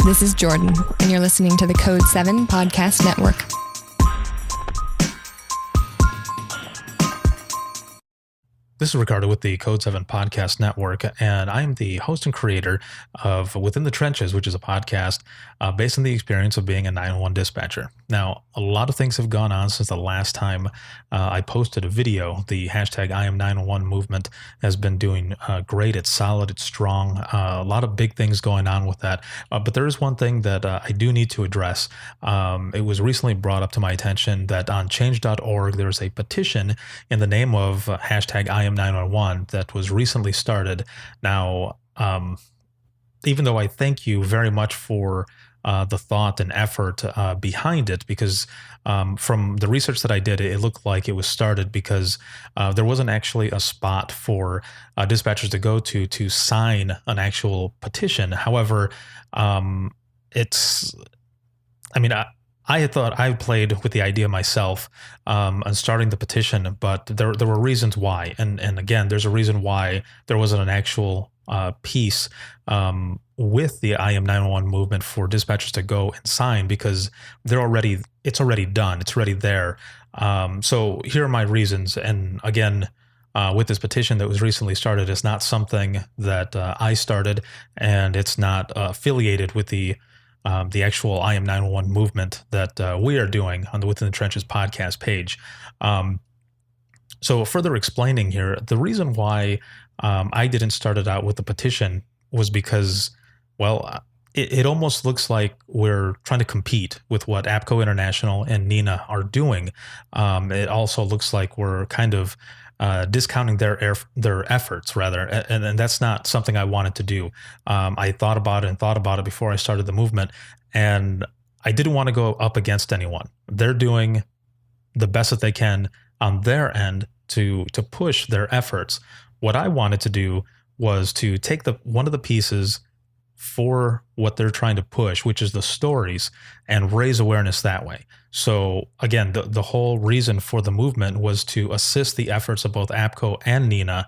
This is Jordan, and you're listening to the Code 7 Podcast Network. This is Ricardo with the Code 7 Podcast Network, and I am the host and creator of Within the Trenches, which is a podcast based on the experience of being a 911 dispatcher. Now, a lot of things have gone on since the last time I posted a video. The hashtag #Iam911 movement has been doing great. It's solid. It's strong. A lot of big things going on with that. But there is one thing that I do need to address. It was recently brought up to my attention that on change.org, there's a petition in the name of hashtag #Iam911 that was recently started. Now, even though I thank you very much for the thought and effort behind it, because from the research that I did, it looked like it was started because there wasn't actually a spot for dispatchers to go to sign an actual petition. However, I had thought I played with the idea myself on starting the petition, but there were reasons why. And again, there's a reason why there wasn't an actual piece with the #Iam911 movement for dispatchers to go and sign, because it's already done. It's already there. So here are my reasons. And again, with this petition that was recently started, it's not something that I started, and it's not affiliated with the actual #Iam911 movement that we are doing on the Within the Trenches podcast page. So further explaining here, the reason why I didn't start it out with the petition was because, well, it almost looks like we're trying to compete with what APCO International and NINA are doing. It also looks like we're kind of discounting their efforts, rather, and that's not something I wanted to do. I thought about it before I started the movement, and I didn't want to go up against anyone. They're doing the best that they can on their end to push their efforts. What I wanted to do was to take one of the pieces for what they're trying to push, which is the stories, and raise awareness that way. So again, the whole reason for the movement was to assist the efforts of both APCO and NINA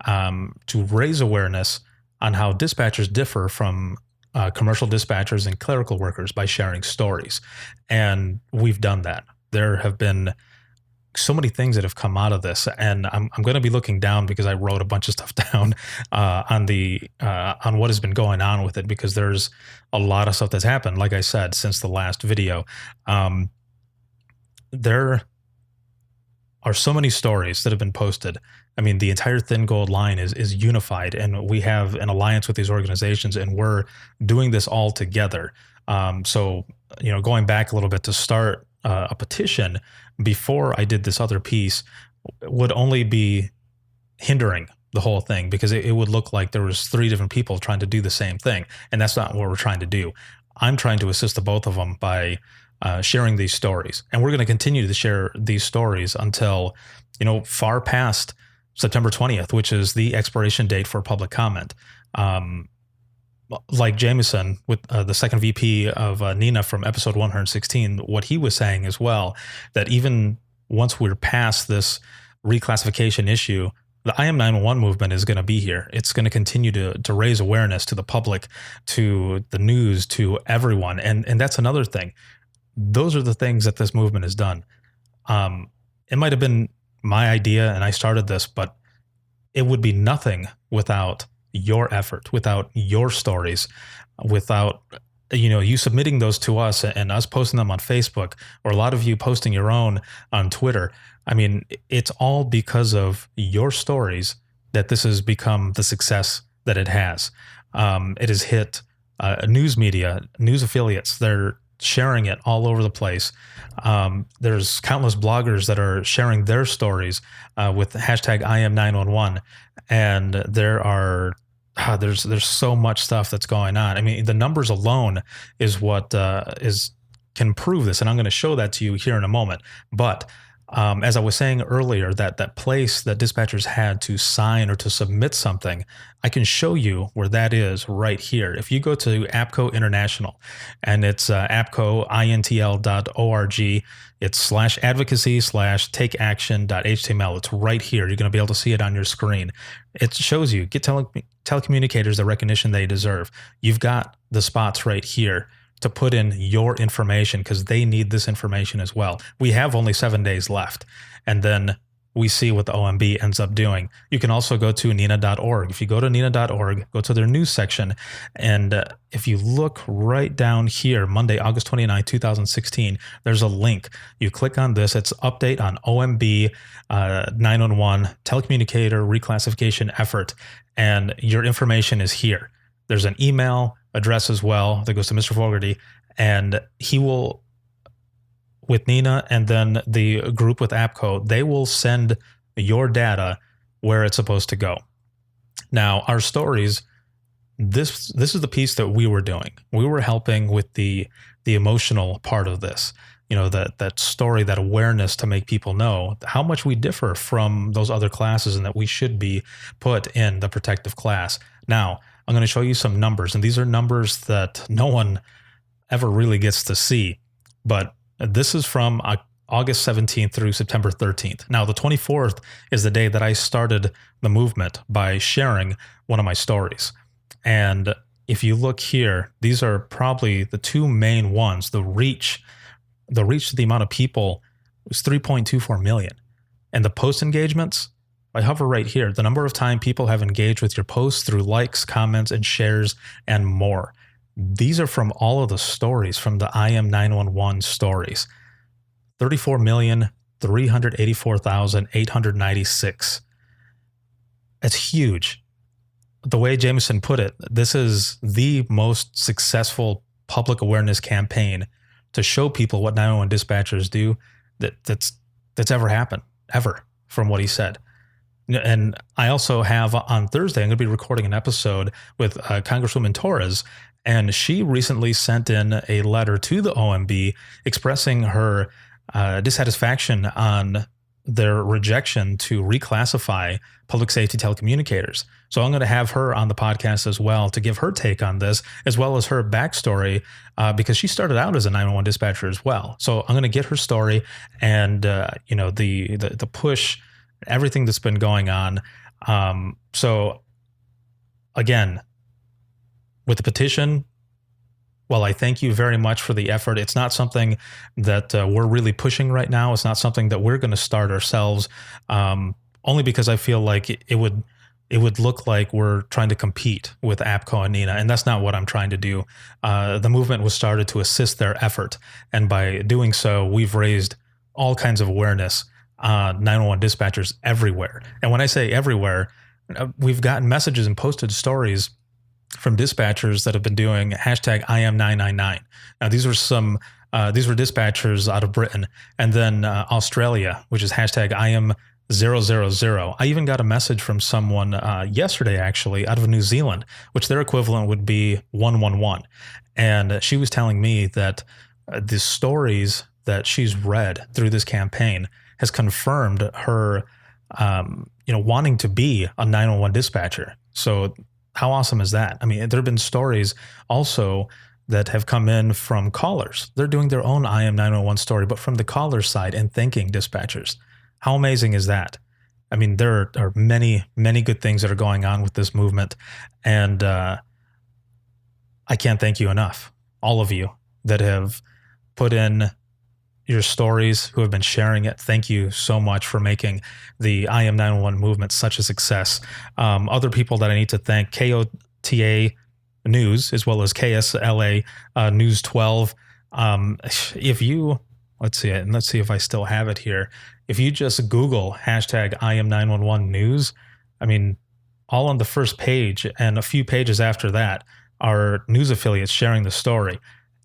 to raise awareness on how dispatchers differ from commercial dispatchers and clerical workers by sharing stories. And we've done that. There have been so many things that have come out of this, and I'm going to be looking down because I wrote a bunch of stuff down on what has been going on with it, because there's a lot of stuff that's happened, like I said, since the last video. There are so many stories that have been posted. I mean, the entire Thin Gold line is unified, and we have an alliance with these organizations, and we're doing this all together. So, going back a little bit, to start a petition before I did this other piece would only be hindering the whole thing, because it would look like there was 3 different people trying to do the same thing, and that's not what we're trying to do. I'm trying to assist the both of them by sharing these stories, and we're going to continue to share these stories until far past September 20th, which is the expiration date for public comment. Like Jameson, with the second VP of NINA from episode 116, what he was saying as well, that even once we're past this reclassification issue, the #Iam911 movement is going to be here. It's going to continue to raise awareness to the public, to the news, to everyone. And that's another thing. Those are the things that this movement has done. It might have been my idea and I started this, but it would be nothing without your effort, without your stories, without you submitting those to us and us posting them on Facebook, or a lot of you posting your own on Twitter. I mean, it's all because of your stories that this has become the success that it has. It has hit news media, news affiliates. They're sharing it all over the place. There's countless bloggers that are sharing their stories with hashtag #Iam911, and there's so much stuff that's going on. I mean, the numbers alone is what can prove this, and I'm going to show that to you here in a moment. But as I was saying earlier, that place that dispatchers had to sign or to submit something, I can show you where that is right here. If you go to APCO International, and it's apcointl.org, it's /advocacy/takeaction.html. It's right here. You're going to be able to see it on your screen. It shows you, telecommunicators the recognition they deserve. You've got the spots right here to put in your information because they need this information as well. We have only 7 days left, and then we see what the OMB ends up doing. You can also go to nina.org. If you go to nina.org, go to their news section, and if you look right down here, Monday, August 29, 2016, there's a link. You click on this. It's update on OMB 911 telecommunicator reclassification effort, and your information is here. There's an email address as well that goes to Mr. Fogarty, and he will, with Nina and then the group with APCO, they will send your data where it's supposed to go. Now, our stories, this is the piece that we were doing. We were helping with the emotional part of this, that story, that awareness to make people know how much we differ from those other classes and that we should be put in the protective class. Now, I'm going to show you some numbers, and these are numbers that no one ever really gets to see, but this is from August 17th through September 13th. Now, the 24th is the day that I started the movement by sharing one of my stories. And if you look here, these are probably the two main ones. The reach to the amount of people was 3.24 million. And the post engagements, I hover right here, the number of time people have engaged with your posts through likes, comments, and shares, and more. These are from all of the stories, from the IM 911 stories. 34,384,896. It's huge. The way Jameson put it, this is the most successful public awareness campaign to show people what 911 dispatchers do that's ever happened, ever, from what he said. And I also have on Thursday, I'm going to be recording an episode with Congresswoman Torres, and she recently sent in a letter to the OMB expressing her dissatisfaction on their rejection to reclassify public safety telecommunicators. So I'm going to have her on the podcast as well to give her take on this, as well as her backstory, because she started out as a 911 dispatcher as well. So I'm going to get her story and the push, everything that's been going on. So again, with the petition, well, I thank you very much for the effort. It's not something that we're really pushing right now. It's not something that we're going to start ourselves, only because I feel like it would look like we're trying to compete with APCO and Nina, and that's not what I'm trying to do. The movement was started to assist their effort, and by doing so, we've raised all kinds of awareness on 911 dispatchers everywhere. And when I say everywhere, we've gotten messages and posted stories from dispatchers that have been doing hashtag IM999. Now, these were dispatchers out of Britain, and then Australia, which is hashtag IM000. I even got a message from someone yesterday, actually, out of New Zealand, which their equivalent would be 111. And she was telling me that the stories that she's read through this campaign has confirmed her, wanting to be a 911 dispatcher. So how awesome is that? I mean, there have been stories also that have come in from callers. They're doing their own IM 911 story, but from the caller side and thanking dispatchers. How amazing is that? I mean, there are many, many good things that are going on with this movement. And I can't thank you enough. All of you that have put in your stories, who have been sharing it. Thank you so much for making the IM 911 movement such a success. Other people that I need to thank, KOTA News, as well as KSLA News 12. If you, let's see if I still have it here. If you just Google hashtag IM 911 news, I mean, all on the first page and a few pages after that are news affiliates sharing the story.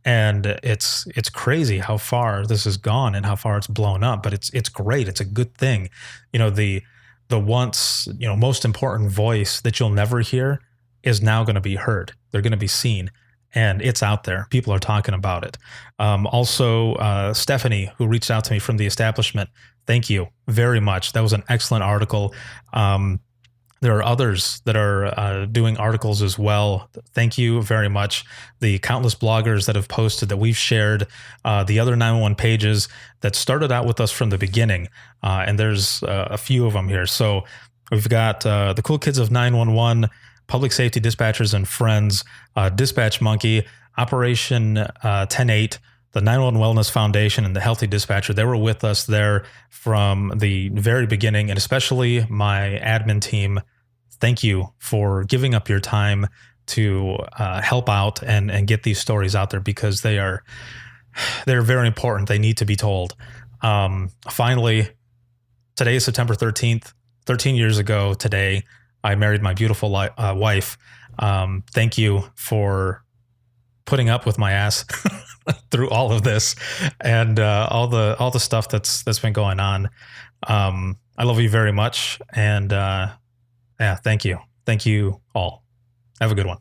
And it's crazy how far this has gone and how far it's blown up, but it's great. It's a good thing. The once, most important voice that you'll never hear is now going to be heard. They're going to be seen, and it's out there. People are talking about it. Also, Stephanie, who reached out to me from the establishment, thank you very much. That was an excellent article. There are others that are doing articles as well. Thank you very much. The countless bloggers that have posted, that we've shared, the other 911 pages that started out with us from the beginning. And there's a few of them here. So we've got the Cool Kids of 911, Public Safety Dispatchers and Friends, Dispatch Monkey, Operation 10-8, the 911 Wellness Foundation, and the Healthy Dispatcher. They were with us there from the very beginning, and especially my admin team. Thank you for giving up your time to help out and get these stories out there, because they're very important. They need to be told. Finally, today is September 13th. 13 years ago today, I married my beautiful wife. Thank you for putting up with my ass through all of this and all the stuff that's been going on. I love you very much, and yeah, thank you all. Have a good one.